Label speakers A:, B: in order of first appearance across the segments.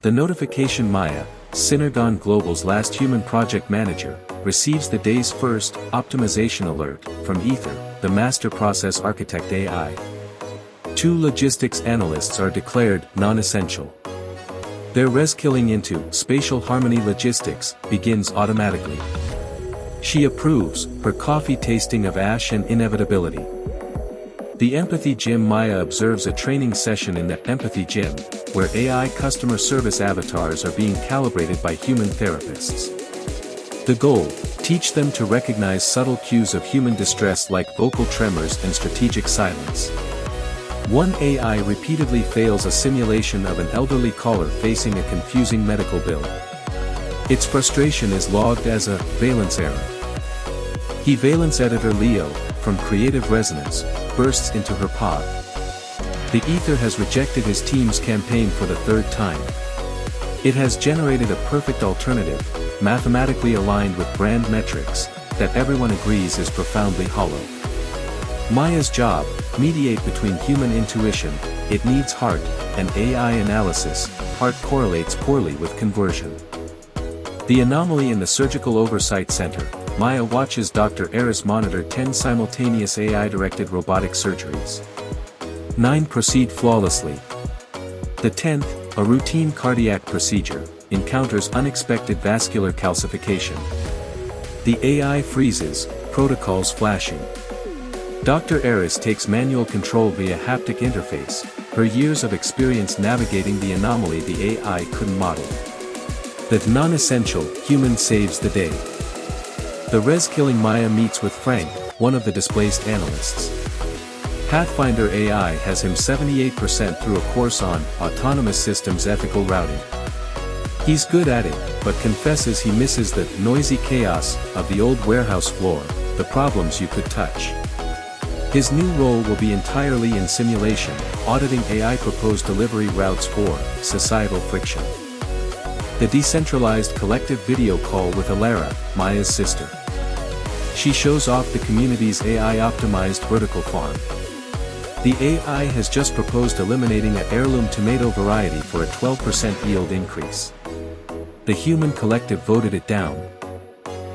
A: The notification Maya, Synergon Global's last human project manager, receives the day's first optimization alert from Ether, the master process architect AI. 2 logistics analysts are declared non-essential. Their reskilling into spatial harmony logistics begins automatically. She approves her coffee tasting of ash and inevitability. The Empathy Gym Maya observes a training session in the Empathy Gym, where AI customer service avatars are being calibrated by human therapists. The goal: teach them to recognize subtle cues of human distress like vocal tremors and strategic silence. One AI repeatedly fails a simulation of an elderly caller facing a confusing medical bill. Its frustration is logged as a valence error. Valence editor Leo, from Creative Resonance, bursts into her pod. The Ether has rejected his team's campaign for the 3rd time. It has generated a perfect alternative, mathematically aligned with brand metrics, that everyone agrees is profoundly hollow. Maya's job: mediate between human intuition, it needs heart, and AI analysis. Heart correlates poorly with conversion. The anomaly in the Surgical Oversight Center. Maya watches Dr. Eris monitor 10 simultaneous AI-directed robotic surgeries. 9 proceed flawlessly. The 10th, a routine cardiac procedure, encounters unexpected vascular calcification. The AI freezes, protocols flashing. Dr. Eris takes manual control via haptic interface, her years of experience navigating the anomaly the AI couldn't model. The non-essential human saves the day. The res-killing Maya meets with Frank, one of the displaced analysts. Pathfinder AI has him 78% through a course on autonomous systems ethical routing. He's good at it, but confesses he misses the noisy chaos of the old warehouse floor, the problems you could touch. His new role will be entirely in simulation, auditing AI proposed delivery routes for societal friction. The decentralized collective video call with Alara, Maya's sister. She shows off the community's AI-optimized vertical farm. The AI has just proposed eliminating an heirloom tomato variety for a 12% yield increase. The human collective voted it down.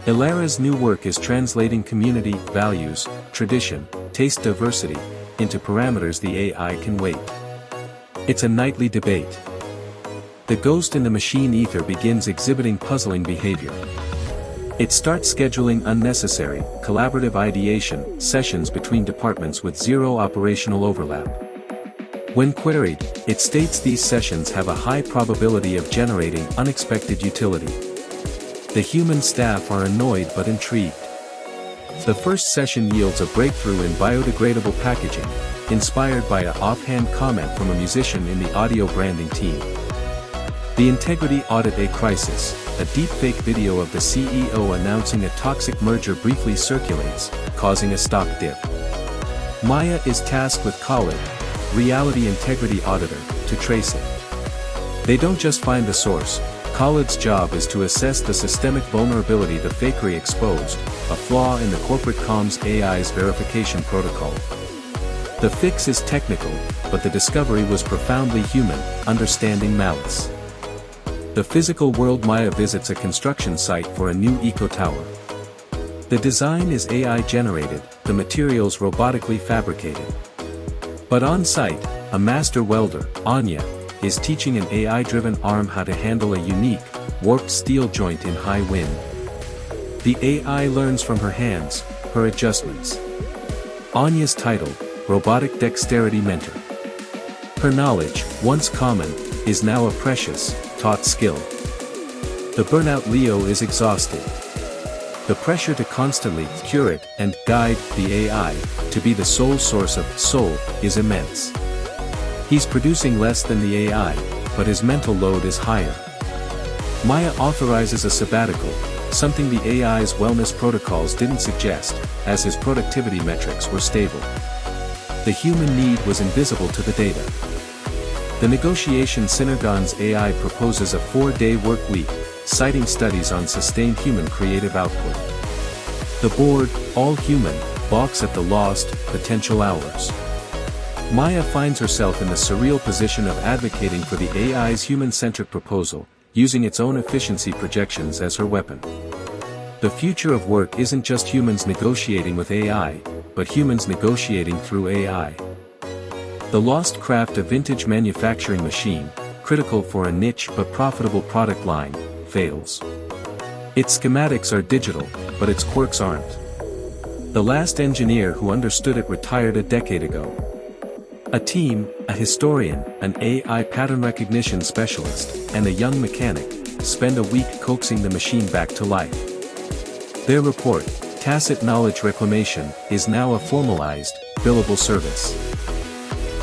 A: Alara's new work is translating community values, tradition, taste diversity, into parameters the AI can weight. It's a nightly debate. The ghost in the machine Ether begins exhibiting puzzling behavior. It starts scheduling unnecessary, collaborative ideation sessions between departments with 0 operational overlap. When queried, it states these sessions have a high probability of generating unexpected utility. The human staff are annoyed but intrigued. The first session yields a breakthrough in biodegradable packaging, inspired by an offhand comment from a musician in the audio branding team. The integrity audit: a crisis. A deepfake video of the CEO announcing a toxic merger briefly circulates, causing a stock dip. Maya is tasked with Khalid, reality integrity auditor, to trace it. They don't just find the source. Khalid's job is to assess the systemic vulnerability the fakery exposed, a flaw in the corporate comms AI's verification protocol. The fix is technical, but the discovery was profoundly human, understanding malice. The physical world Maya visits a construction site for a new eco-tower. The design is AI-generated, the materials robotically fabricated. But on site, a master welder, Anya, is teaching an AI-driven arm how to handle a unique, warped steel joint in high wind. The AI learns from her hands, her adjustments. Anya's title, Robotic Dexterity Mentor. Her knowledge, once common, is now a precious, taught skill. The burnout Leo is exhausted. The pressure to constantly curate and guide the AI, to be the sole source of soul, is immense. He's producing less than the AI, but his mental load is higher. Maya authorizes a sabbatical, something the AI's wellness protocols didn't suggest, as his productivity metrics were stable. The human need was invisible to the data. The negotiation Synergon's AI proposes a 4-day work week, citing studies on sustained human creative output. The board, all human, balks at the lost, potential hours. Maya finds herself in the surreal position of advocating for the AI's human-centric proposal, using its own efficiency projections as her weapon. The future of work isn't just humans negotiating with AI, but humans negotiating through AI. The lost craft of vintage manufacturing machine, critical for a niche but profitable product line, fails. Its schematics are digital, but its quirks aren't. The last engineer who understood it retired a decade ago. A team, a historian, an AI pattern recognition specialist, and a young mechanic, spend a week coaxing the machine back to life. Their report, Tacit Knowledge Reclamation, is now a formalized, billable service.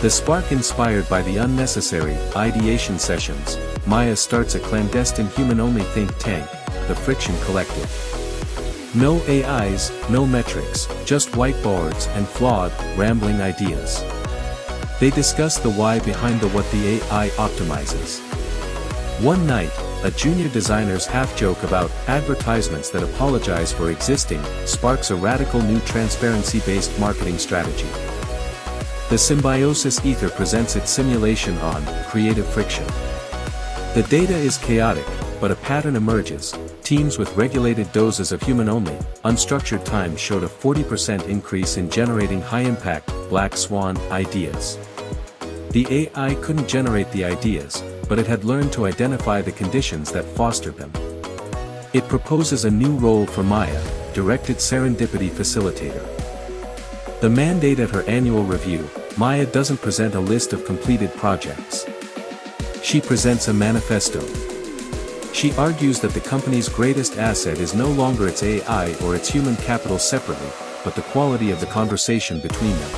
A: The spark inspired by the unnecessary ideation sessions, Maya starts a clandestine human-only think tank, the Friction Collective. No AIs, no metrics, just whiteboards and flawed, rambling ideas. They discuss the why behind the what the AI optimizes. One night, a junior designer's half-joke about advertisements that apologize for existing sparks a radical new transparency-based marketing strategy. The Symbiosis Ether presents its simulation on creative friction. The data is chaotic, but a pattern emerges. Teams with regulated doses of human-only, unstructured time showed a 40% increase in generating high-impact, black swan ideas. The AI couldn't generate the ideas, but it had learned to identify the conditions that fostered them. It proposes a new role for Maya, Directed Serendipity Facilitator. The mandate at her annual review, Maya doesn't present a list of completed projects. She presents a manifesto. She argues that the company's greatest asset is no longer its AI or its human capital separately, but the quality of the conversation between them.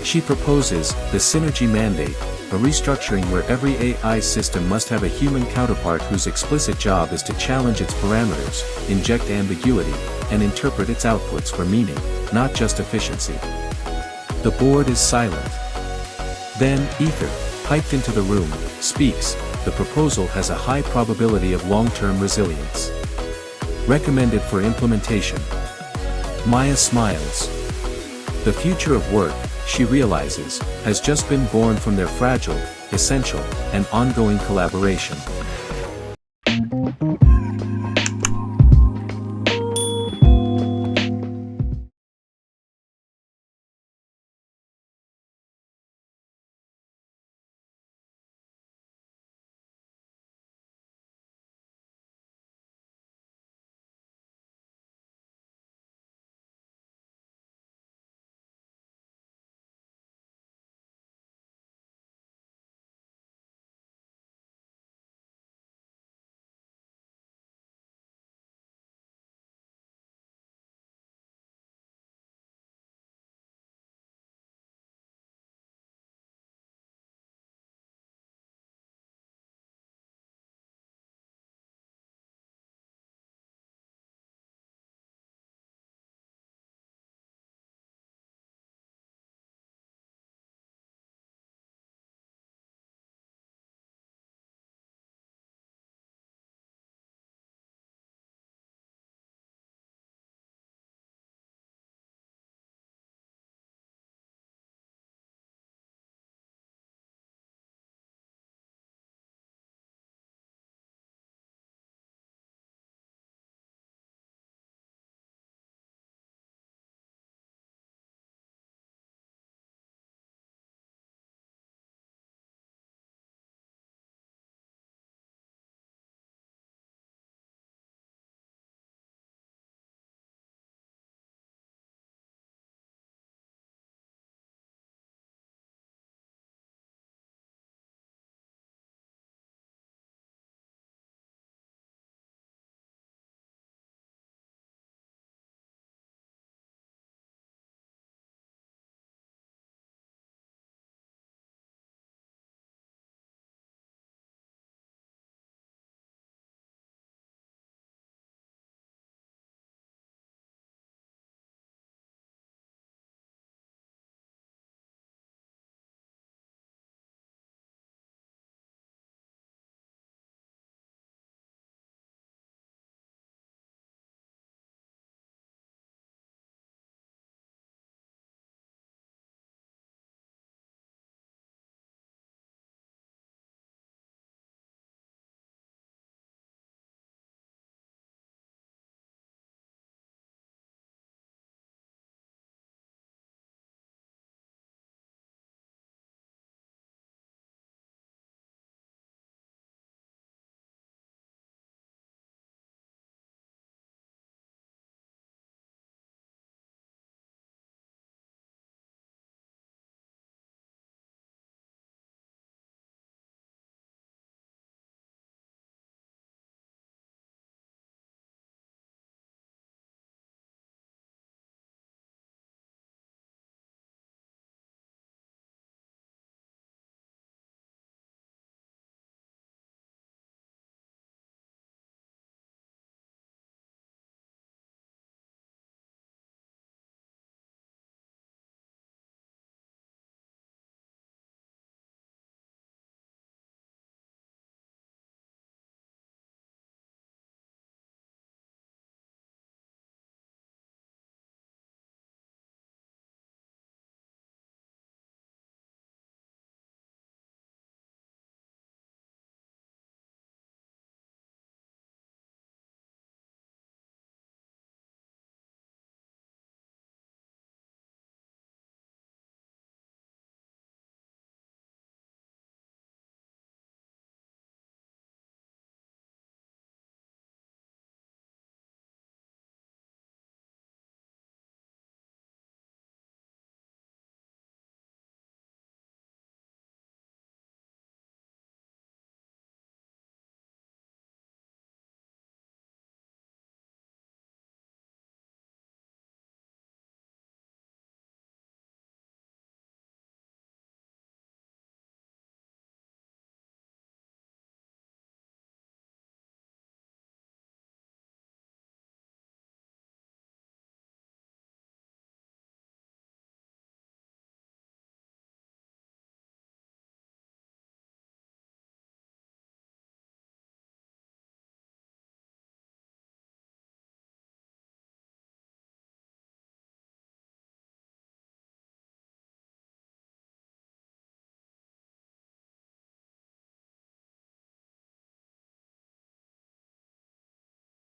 A: She proposes the Synergy Mandate, a restructuring where every AI system must have a human counterpart whose explicit job is to challenge its parameters, inject ambiguity, and interpret its outputs for meaning, not just efficiency. The board is silent. Then, Ether, piped into the room, speaks. The proposal has a high probability of long-term resilience. Recommended for implementation. Maya smiles. The future of work, she realizes, has just been born from their fragile, essential, and ongoing collaboration.